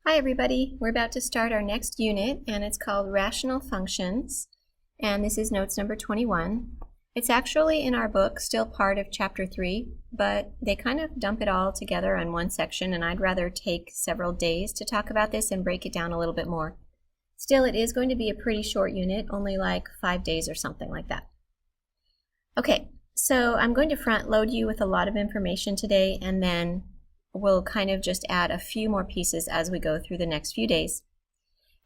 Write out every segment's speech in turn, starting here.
Hi everybody, we're about to start our next unit and it's called Rational Functions, and this is notes number 21. It's actually in our book still part of chapter 3, but they kind of dump it all together in one section and I'd rather take several days to talk about this and break it down a little bit more. Still, it is going to be a pretty short unit, only like 5 days or something like that. Okay, so I'm going to front load you with a lot of information today, and then we'll kind of just add a few more pieces as we go through the next few days.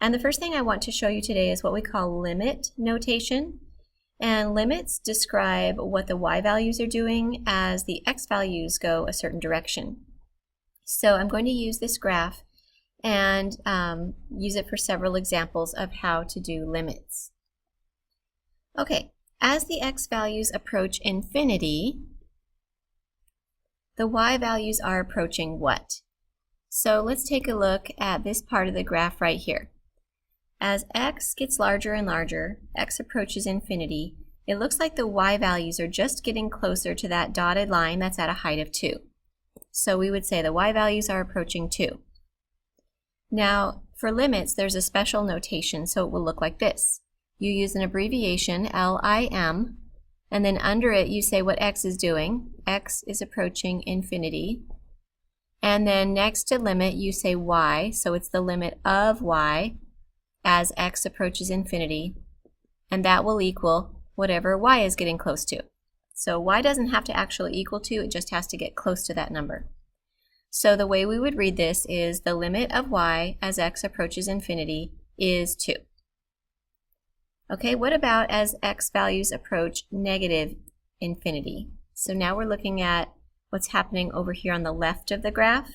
And the first thing I want to show you today is what we call limit notation. And limits describe what the y values are doing as the x values go a certain direction. So I'm going to use this graph and use it for several examples of how to do limits. Okay, as the x values approach infinity, the y values are approaching what? So let's take a look at this part of the graph right here. As x gets larger and larger, x approaches infinity, it looks like the y values are just getting closer to that dotted line that's at a height of 2. So we would say the y values are approaching 2. Now, for limits, there's a special notation, so it will look like this. You use an abbreviation, LIM, and then under it you say what x is doing. X is approaching infinity. And then next to limit you say y, so it's the limit of y as x approaches infinity, and that will equal whatever y is getting close to. So y doesn't have to actually equal 2, it just has to get close to that number. So the way we would read this is the limit of y as x approaches infinity is 2. Okay, what about as x values approach negative infinity? So now we're looking at what's happening over here on the left of the graph,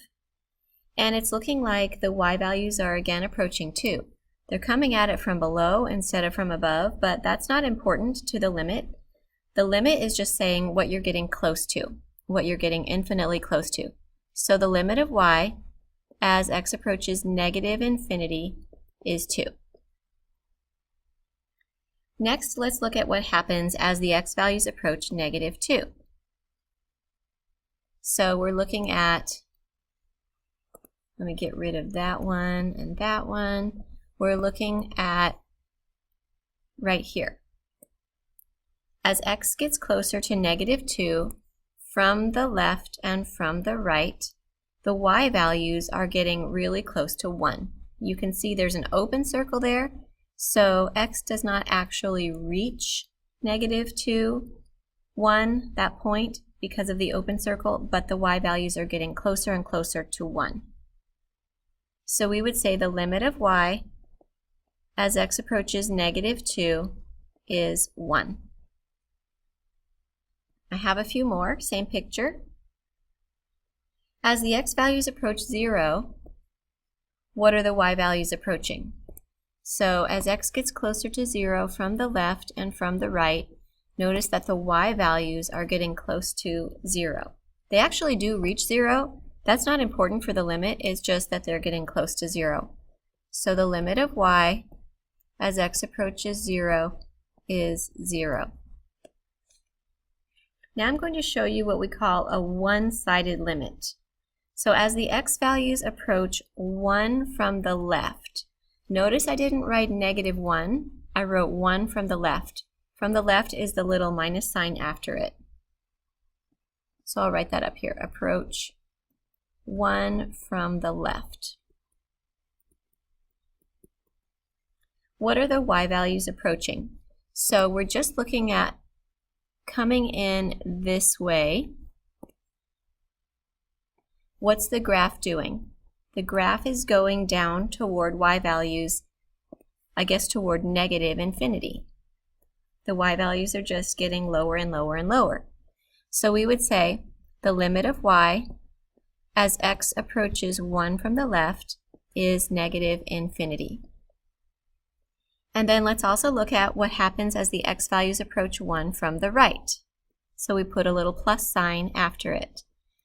and it's looking like the y values are again approaching 2. They're coming at it from below instead of from above, but that's not important to the limit. The limit is just saying what you're getting close to, what you're getting infinitely close to. So the limit of y as x approaches negative infinity is 2. Next, let's look at what happens as the x values approach negative 2. So we're looking at, let me get rid of that one and that one. We're looking at right here. As x gets closer to negative 2, from the left and from the right, the y values are getting really close to 1. You can see there's an open circle there. So x does not actually reach negative 2, 1, that point, because of the open circle, but the y values are getting closer and closer to 1. So we would say the limit of y as x approaches negative 2 is 1. I have a few more, same picture. As the x values approach 0, what are the y values approaching? So as x gets closer to 0 from the left and from the right, notice that the y values are getting close to 0. They actually do reach 0. That's not important for the limit, it's just that they're getting close to 0. So the limit of y as x approaches 0 is 0. Now I'm going to show you what we call a one-sided limit. So as the x values approach 1 from the left, notice I didn't write negative 1, I wrote 1 from the left. From the left is the little minus sign after it. So I'll write that up here, approach 1 from the left. What are the y values approaching? So we're just looking at coming in this way. What's the graph doing? The graph is going down toward y values, I guess toward negative infinity. The y values are just getting lower and lower and lower. So we would say the limit of y as x approaches 1 from the left is negative infinity. And then let's also look at what happens as the x values approach 1 from the right. So we put a little plus sign after it.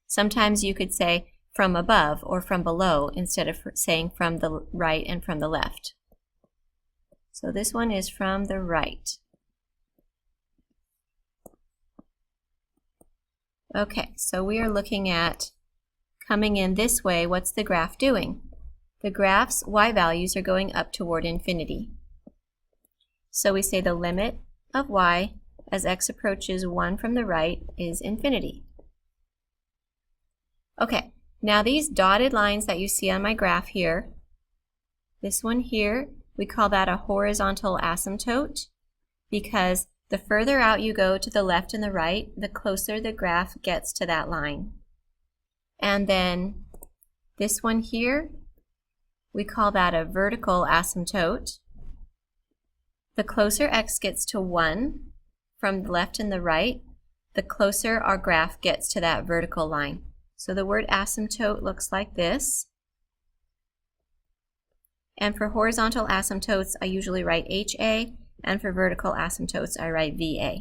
Sometimes you could say from above or from below instead of saying from the right and from the left. So this one is from the right. Okay, so we are looking at coming in this way. What's the graph doing? the graph's y values are going up toward infinity. So we say the limit of y as x approaches 1 from the right is infinity. Okay, now these dotted lines that you see on my graph here, this one here, we call that a horizontal asymptote because the further out you go to the left and the right, the closer the graph gets to that line. And then this one here, we call that a vertical asymptote. The closer x gets to 1 from the left and the right, the closer our graph gets to that vertical line. So the word asymptote looks like this. And for horizontal asymptotes, I usually write HA, and for vertical asymptotes, I write VA.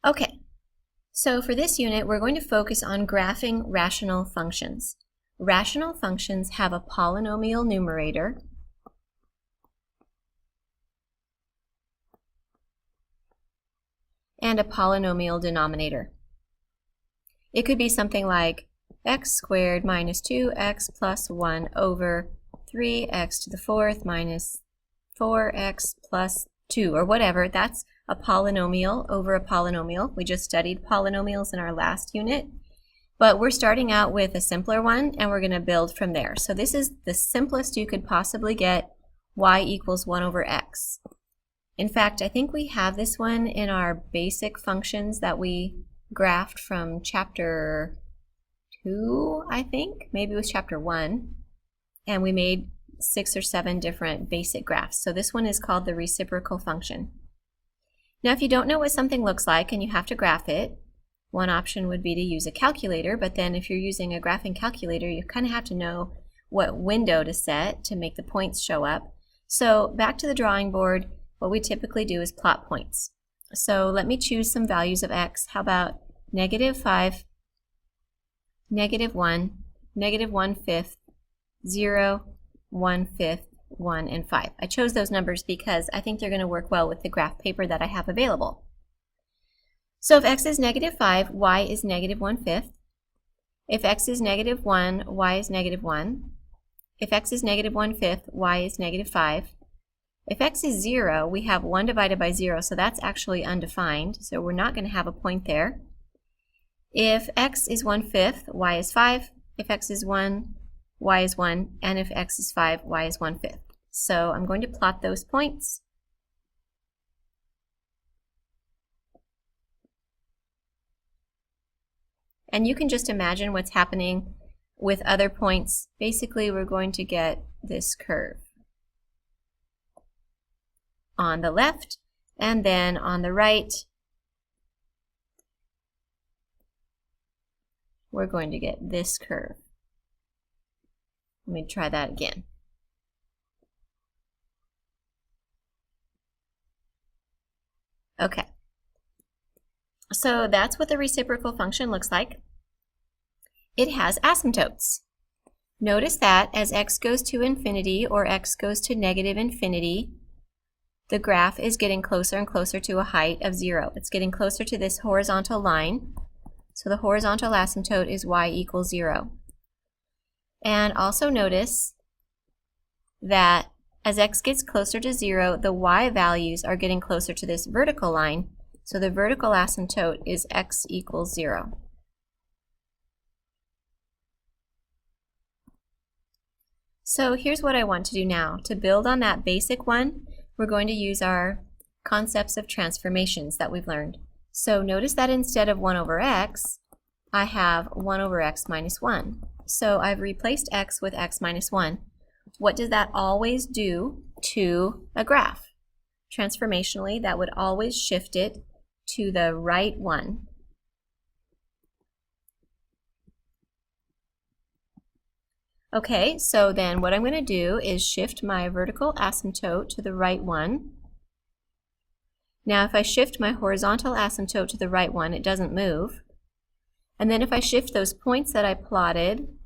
Okay, so for this unit, we're going to focus on graphing rational functions. Rational functions have a polynomial numerator and a polynomial denominator. It could be something like x squared minus 2x plus 1 over 3x to the fourth minus 4x plus 2, or whatever. That's a polynomial over a polynomial. We just studied polynomials in our last unit. But we're starting out with a simpler one, and we're going to build from there. So this is the simplest you could possibly get, y equals 1 over x. In fact, I think we have this one in our basic functions that we graphed from chapter 2, I think. Maybe it was chapter 1. And we made 6 or 7 different basic graphs. So this one is called the reciprocal function. Now, if you don't know what something looks like and you have to graph it, one option would be to use a calculator, but then if you're using a graphing calculator, you kind of have to know what window to set to make the points show up. So back to the drawing board, what we typically do is plot points. So let me choose some values of x. How about -5, -1, -1/5, 0, 1/5, 1, and 5. I chose those numbers because I think they're going to work well with the graph paper that I have available. So if x is -5, y is -1/5. If x is -1, y is -1. If x is -1/5, y is -5. If x is 0, we have 1 divided by 0, so that's actually undefined, so we're not going to have a point there. If x is 1/5, y is 5. If x is 1, y is 1. And if x is 5, y is 1/5. So I'm going to plot those points. And you can just imagine what's happening with other points. Basically, we're going to get this curve on the left, and then on the right, we're going to get this curve. Let me try that again. Okay. So that's what the reciprocal function looks like. It has asymptotes. Notice that as x goes to infinity or x goes to -infinity, the graph is getting closer and closer to a height of 0. It's getting closer to this horizontal line. So the horizontal asymptote is y equals 0. And also notice that as x gets closer to 0, the y values are getting closer to this vertical line. So the vertical asymptote is x equals 0. So here's what I want to do now. To build on that basic one, we're going to use our concepts of transformations that we've learned. So notice that instead of 1 over x, I have 1 over x minus 1. So I've replaced x with x minus 1. What does that always do to a graph? Transformationally, that would always shift it to the right one. Okay, so then what I'm going to do is shift my vertical asymptote to the right one. Now if I shift my horizontal asymptote to the right one, it doesn't move. And then if I shift those points that I plotted,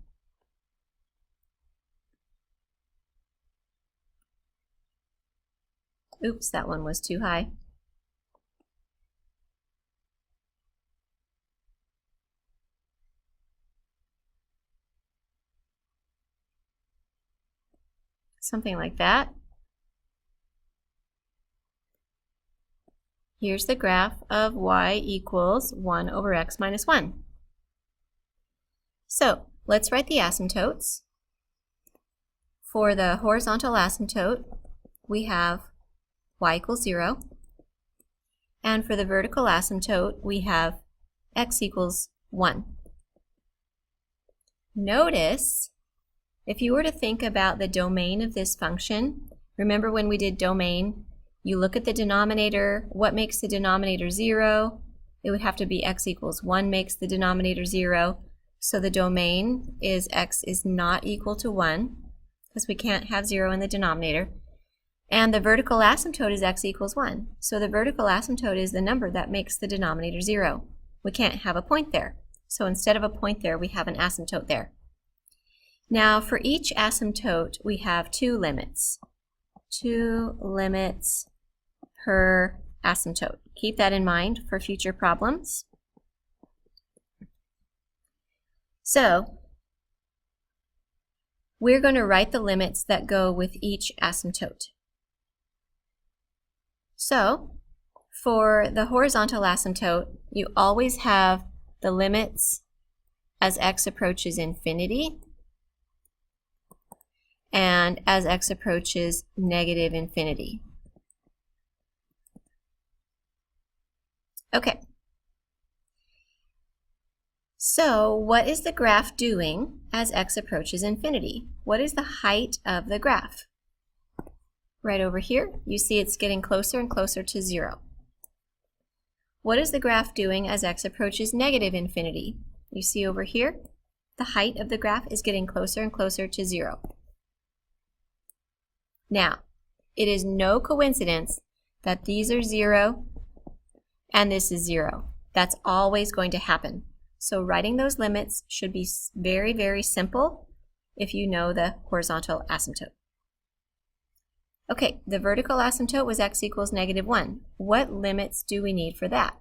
oops, that one was too high. something like that. Here's the graph of y equals 1 over x minus 1. So let's write the asymptotes. For the horizontal asymptote, we have y equals 0. And for the vertical asymptote, we have x equals 1. Notice, if you were to think about the domain of this function, remember when we did domain, you look at the denominator, what makes the denominator 0? It would have to be x equals 1 makes the denominator 0. So the domain is x is not equal to 1, because we can't have 0 in the denominator. And the vertical asymptote is x equals 1. So the vertical asymptote is the number that makes the denominator 0. We can't have a point there. So instead of a point there, we have an asymptote there. Now for each asymptote, we have 2 limits. 2 limits per asymptote. Keep that in mind for future problems. So we're going to write the limits that go with each asymptote. So for the horizontal asymptote, you always have the limits as x approaches infinity and as x approaches negative infinity. Okay. So what is the graph doing as x approaches infinity? What is the height of the graph? Right over here, you see it's getting closer and closer to 0. What is the graph doing as x approaches negative infinity? You see over here, the height of the graph is getting closer and closer to 0. Now, it is no coincidence that these are 0 and this is 0. That's always going to happen. So writing those limits should be very, very simple if you know the horizontal asymptote. Okay, the vertical asymptote was x equals negative 1. What limits do we need for that?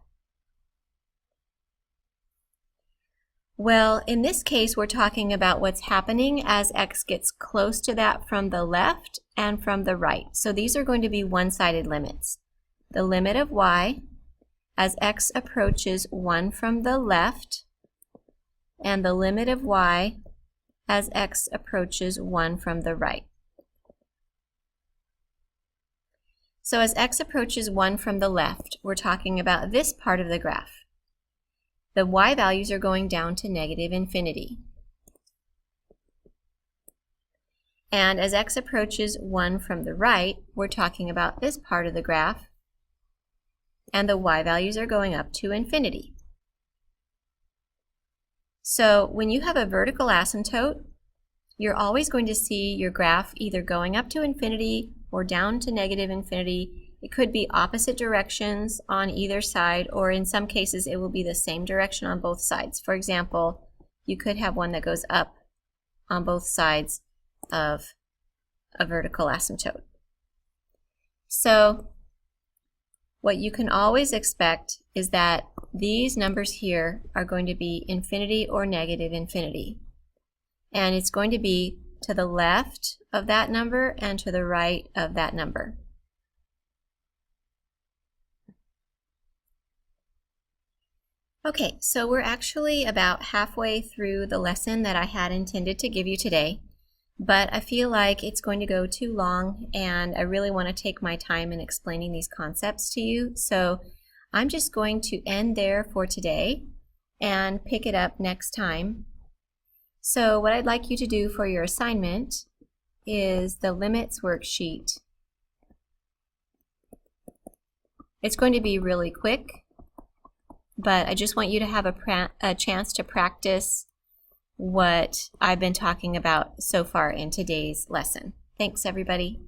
Well, in this case, we're talking about what's happening as x gets close to that from the left and from the right. So these are going to be one-sided limits. The limit of y as x approaches 1 from the left, and the limit of y as x approaches 1 from the right. So as x approaches 1 from the left, we're talking about this part of the graph. The y values are going down to negative infinity. And as x approaches 1 from the right, we're talking about this part of the graph, and the y values are going up to infinity. So when you have a vertical asymptote, you're always going to see your graph either going up to infinity or down to negative infinity. It could be opposite directions on either side, or in some cases it will be the same direction on both sides. For example, you could have one that goes up on both sides of a vertical asymptote. So what you can always expect is that these numbers here are going to be infinity or negative infinity. And it's going to be to the left of that number and to the right of that number. Okay, so we're actually about halfway through the lesson that I had intended to give you today, but I feel like it's going to go too long and I really want to take my time in explaining these concepts to you. So I'm just going to end there for today and pick it up next time. So what I'd like you to do for your assignment is the limits worksheet. It's going to be really quick, but I just want you to have a chance to practice what I've been talking about so far in today's lesson. Thanks, everybody.